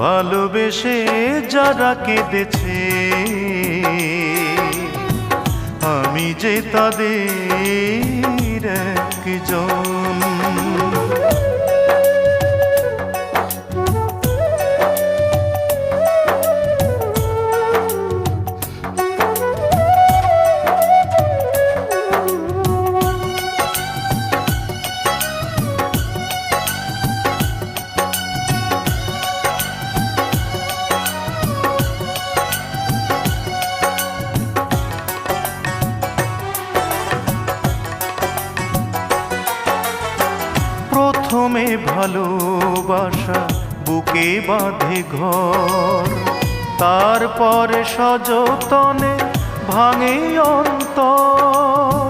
ভালোবেসে যারা কেঁদেছে আমি যে তাদের একজন। প্রথমে ভালোবাসা বুকে বাঁধে ঘর, তারপরে সযতনে ভাঙে অন্তর।